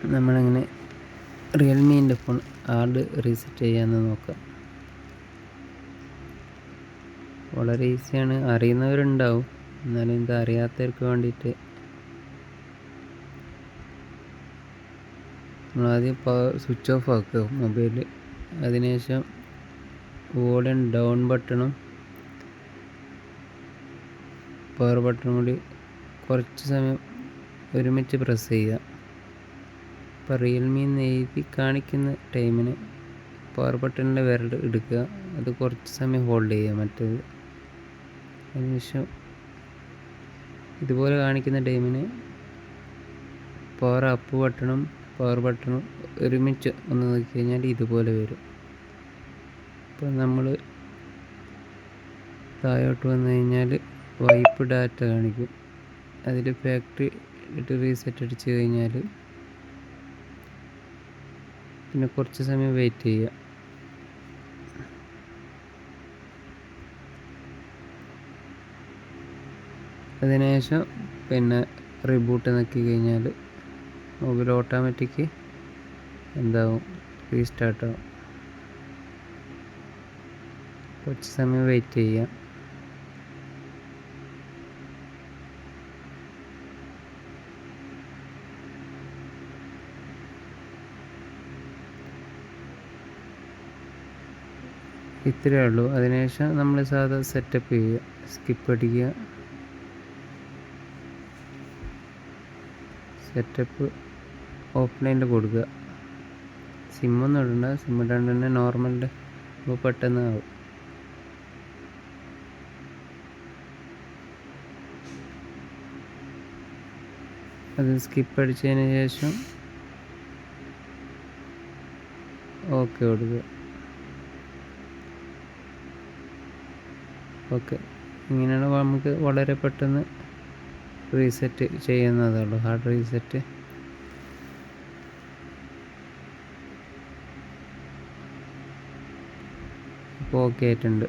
നമ്മളങ്ങനെ റിയൽമീൻ്റെ phone hard reset ചെയ്യാമെന്ന് നോക്കാം. വളരെ ഈസിയാണ്, അറിയുന്നവരുണ്ടാവും, എന്നാലും ഇത് അറിയാത്തവർക്ക് വേണ്ടിയിട്ട് നമ്മളാദ്യം സ്വിച്ച് ഓഫ് ആക്കുക മൊബൈൽ. അതിനുശേഷം വോളിയം ഡൗൺ ബട്ടണും പവർ ബട്ടണും കൂടി കുറച്ച് സമയം ഒരുമിച്ച് പ്രസ് ചെയ്യുക. ഇപ്പോൾ റിയൽമി എന്ന് എഴുതി കാണിക്കുന്ന ടൈമിന് പവർ ബട്ടണിൻ്റെ വിരൽ എടുക്കുക, അത് കുറച്ച് സമയം ഹോൾഡ് ചെയ്യുക മറ്റേത്. അതിനുശേഷം ഇതുപോലെ കാണിക്കുന്ന ടൈമിന് പവർ അപ്പ് ബട്ടണും പവർ ബട്ടണും ഒരുമിച്ച് ഒന്ന് നോക്കി കഴിഞ്ഞാൽ ഇതുപോലെ വരും. ഇപ്പോൾ നമ്മൾ താഴോട്ട് വന്നു കഴിഞ്ഞാൽ വൈപ്പ് ഡാറ്റ കാണിക്കും. അതിൽ ഫാക്ടറി ഇട്ട് റീസെറ്റ് അടിച്ച് കഴിഞ്ഞാൽ പിന്നെ കുറച്ച് സമയം വെയിറ്റ് ചെയ്യുക. അതിനുശേഷം പിന്നെ റീബൂട്ട് നോക്കി കഴിഞ്ഞാൽ മൊബൈൽ ഓട്ടോമാറ്റിക് എന്താവും, റീസ്റ്റാർട്ടാവും. കുറച്ച് സമയം വെയിറ്റ് ചെയ്യുക. ഇത്രയേ ഉള്ളൂ. അതിനുശേഷം നമ്മൾ സാധാ സെറ്റപ്പ് ചെയ്യുക, സ്കിപ്പ് അടിക്കുക, സെറ്റപ്പ് ഓഫ്ലൈനിൽ കൊടുക്കുക. സിമ്മൊന്നും ഇടണ്ട, സിം ഇടാണ്ട് തന്നെ നോർമലിൻ്റെ പെട്ടെന്ന് ആവും. അത് സ്കിപ്പ് അടിച്ചതിന് ശേഷം ഓക്കെ കൊടുക്കുക. ഓക്കെ, ഇങ്ങനെയാണ് നമുക്ക് വളരെ പെട്ടെന്ന് റീസെറ്റ് ചെയ്യുന്നതുള്ളൂ, ഹാർഡ് റീസെറ്റ്. ഇപ്പോൾ ഓക്കെ ആയിട്ടുണ്ട്.